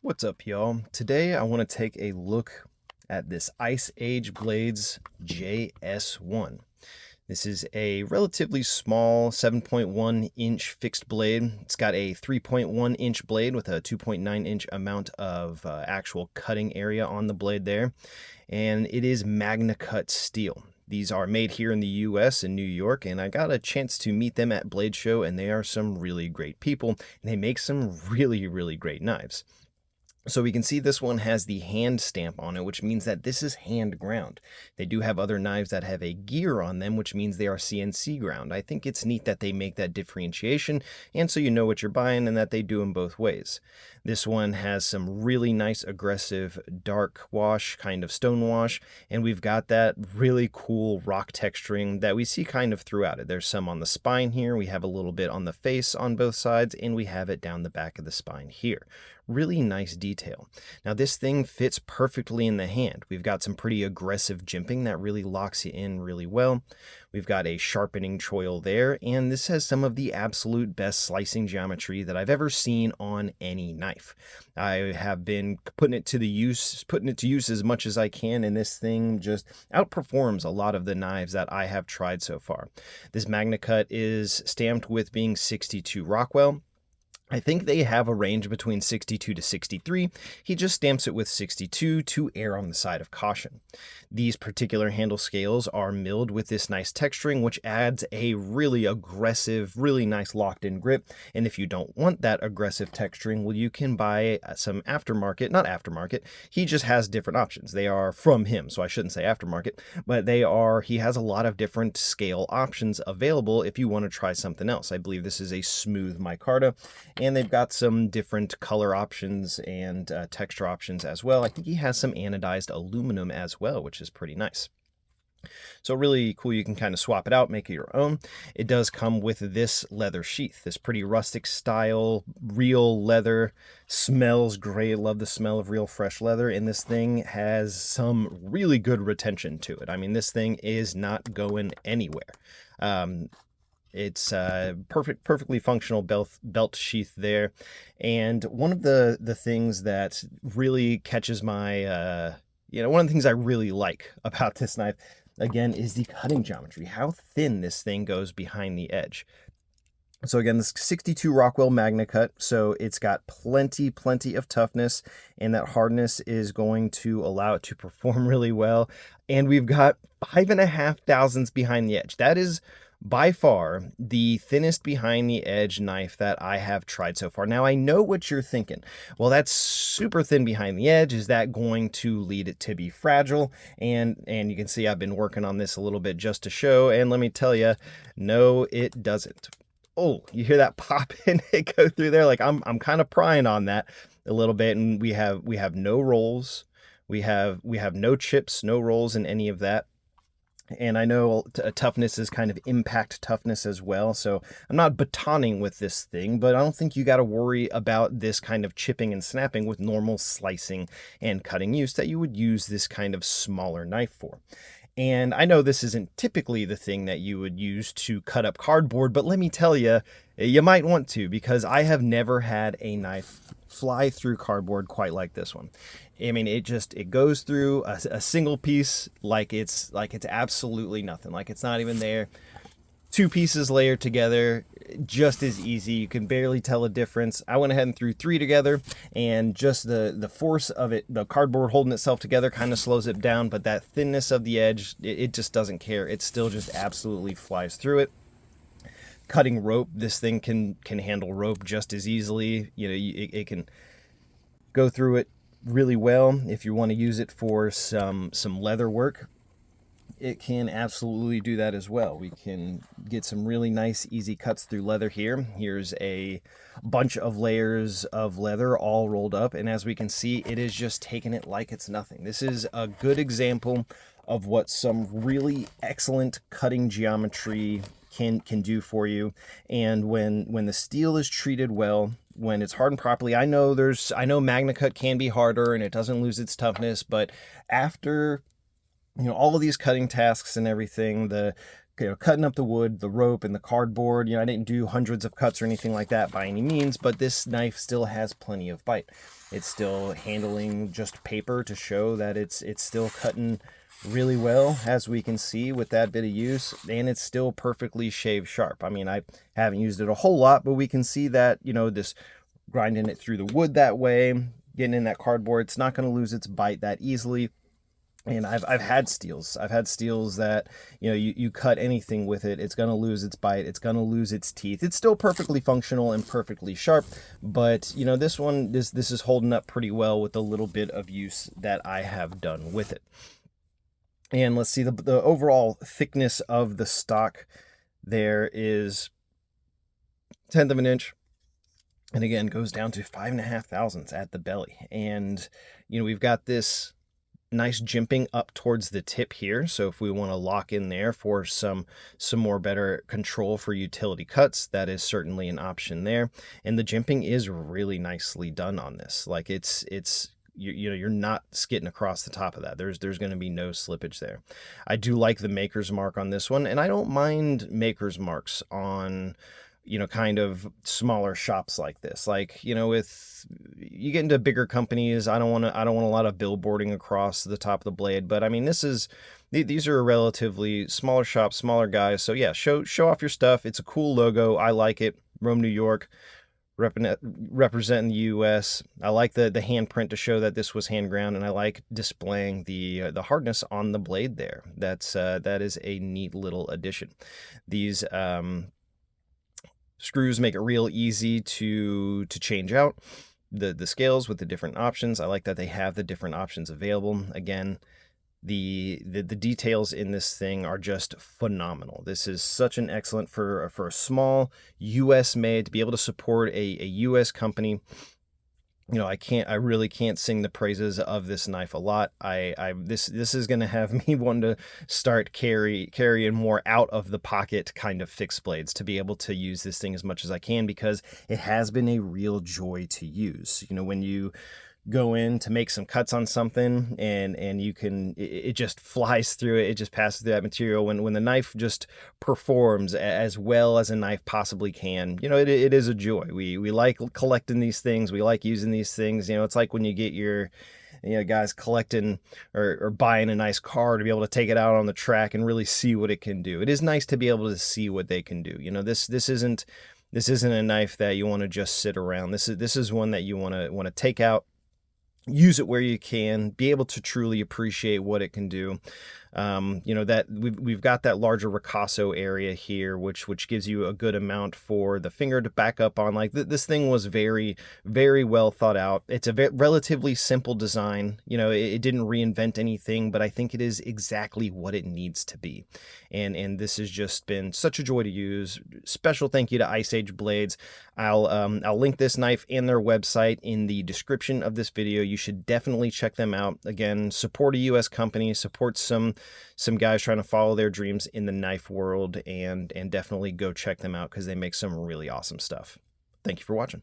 What's up, y'all? Today I want to take a look at this Ice Age Blades JS1. This is a relatively small 7.1 inch fixed blade. It's got a 3.1 inch blade with a 2.9 inch amount of actual cutting area on the blade there. And it is Magnacut steel. These are made here in the US in New York, and I got a chance to meet them at Blade Show, and they are some really great people, and they make some really great knives. So we can see this one has the hand stamp on it, which means that this is hand ground. They do have other knives that have a gear on them, which means they are CNC ground. I think it's neat that they make that differentiation, and so you know what you're buying and that they do them both ways. This one has some really nice aggressive dark wash, kind of stone wash, and we've got that really cool rock texturing that we see kind of throughout it. There's some on the spine here, we have a little bit on the face on both sides, and we have it down the back of the spine here. Really nice detail. Now this thing fits perfectly in the hand. We've got some pretty aggressive jimping that really locks you in really well. We've got a sharpening choil there, and this has some of the absolute best slicing geometry that I've ever seen on any knife. I have been putting it to use as much as I can, and this thing just outperforms a lot of the knives that I have tried so far. This Magnacut is stamped with being 62 Rockwell. I think they have a range between 62 to 63. He just stamps it with 62 to err on the side of caution. These particular handle scales are milled with this nice texturing, which adds a really aggressive, really nice locked-in grip. And if you don't want that aggressive texturing, well, you can buy some aftermarket, not aftermarket. He just has different options. They are from him, so I shouldn't say aftermarket, but he has a lot of different scale options available if you want to try something else. I believe this is a smooth micarta, and they've got some different color options and texture options as well. I think he has some anodized aluminum as well, which is pretty nice. So really cool. You can kind of swap it out, make it your own. It does come with this leather sheath, this pretty rustic style, real leather. Smells great. Love the smell of real fresh leather. And this thing has some really good retention to it. I mean, this thing is not going anywhere. It's perfectly functional belt sheath there. And one of the things that really catches my, one of the things I really like about this knife, again, is the cutting geometry, how thin this thing goes behind the edge. So again, this 62 Rockwell Magnacut, so it's got plenty of toughness, and that hardness is going to allow it to perform really well. And we've got 5.5 thousandths behind the edge. That is by far the thinnest behind the edge knife that I have tried so far. Now I know what you're thinking. Well, that's super thin behind the edge. Is that going to lead it to be fragile? And you can see I've been working on this a little bit just to show, and let me tell you, no, it doesn't. Oh, you hear that pop and it go through there? Like I'm kind of prying on that a little bit, and we have no rolls. We have no chips, no rolls in any of that. And I know toughness is kind of impact toughness as well, so I'm not batoning with this thing, but I don't think you got to worry about this kind of chipping and snapping with normal slicing and cutting use that you would use this kind of smaller knife for. And I know this isn't typically the thing that you would use to cut up cardboard, but let me tell you, you might want to, because I have never had a knife fly through cardboard quite like this one. I mean, it goes through a single piece like it's absolutely nothing, like it's not even there. Two pieces layered together, just as easy. You can barely tell a difference. I went ahead and threw three together, and just the force of it, the cardboard holding itself together, kind of slows it down, but that thinness of the edge, it just doesn't care. It still just absolutely flies through it. Cutting rope, this thing can handle rope just as easily. It can go through it really well. If you want to use it for some leather work, it can absolutely do that as well. We can get some really nice easy cuts through leather here. Here's a bunch of layers of leather all rolled up, and as we can see, it is just taking it like it's nothing. This is a good example of what some really excellent cutting geometry can do for you. And when the steel is treated well, when it's hardened properly, I know Magnacut can be harder and it doesn't lose its toughness, but after all of these cutting tasks and everything, the cutting up the wood, the rope, and the cardboard. I didn't do hundreds of cuts or anything like that by any means, but this knife still has plenty of bite. It's still handling just paper to show that it's still cutting really well, as we can see with that bit of use, and it's still perfectly shave sharp. I mean, I haven't used it a whole lot, but we can see that, this grinding it through the wood that way, getting in that cardboard, it's not going to lose its bite that easily. And I've had steels. I've had steels that, you cut anything with it, it's going to lose its bite, it's going to lose its teeth. It's still perfectly functional and perfectly sharp, but, this one, this is holding up pretty well with the little bit of use that I have done with it. And let's see, the overall thickness of the stock there is 1/10 of an inch. And again, goes down to 5.5 thousandths at the belly. And, we've got this nice jimping up towards the tip here. So if we want to lock in there for some more better control for utility cuts, that is certainly an option there. And the jimping is really nicely done on this. Like it's you're not skidding across the top of that. There's going to be no slippage there. I do like the maker's mark on this one, and I don't mind maker's marks on kind of smaller shops like this. Like, with you get into bigger companies, I don't want a lot of billboarding across the top of the blade, but I mean, these are relatively smaller shops, smaller guys. So yeah, show off your stuff. It's a cool logo. I like it. Rome, New York, representing the US. I like the handprint to show that this was hand ground, and I like displaying the hardness on the blade there. That is a neat little addition. These screws make it real easy to change out the scales with the different options. I like that they have the different options available. Again, the details in this thing are just phenomenal. This is such an excellent for a small US made, to be able to support a US company. I really can't sing the praises of this knife a lot. This is going to have me want to start carrying more out of the pocket kind of fixed blades, to be able to use this thing as much as I can, because it has been a real joy to use. When you go in to make some cuts on something, and you can, it just flies through it just passes through that material. When the knife just performs as well as a knife possibly can, it is a joy. We like collecting these things, we like using these things. It's like when you get your guys collecting or buying a nice car, to be able to take it out on the track and really see what it can do. It is nice to be able to see what they can do. This isn't a knife that you want to just sit around. This is one that you want to take out, use it where you can, be able to truly appreciate what it can do. That we've got that larger ricasso area here, which gives you a good amount for the finger to back up on. Like this thing was very, very well thought out. It's a relatively simple design. It didn't reinvent anything, but I think it is exactly what it needs to be. And this has just been such a joy to use. Special thank you to Ice Age Blades. I'll link this knife and their website in the description of this video. You should definitely check them out. Again, support a US company, support some guys trying to follow their dreams in the knife world, and definitely go check them out, because they make some really awesome stuff. Thank you for watching.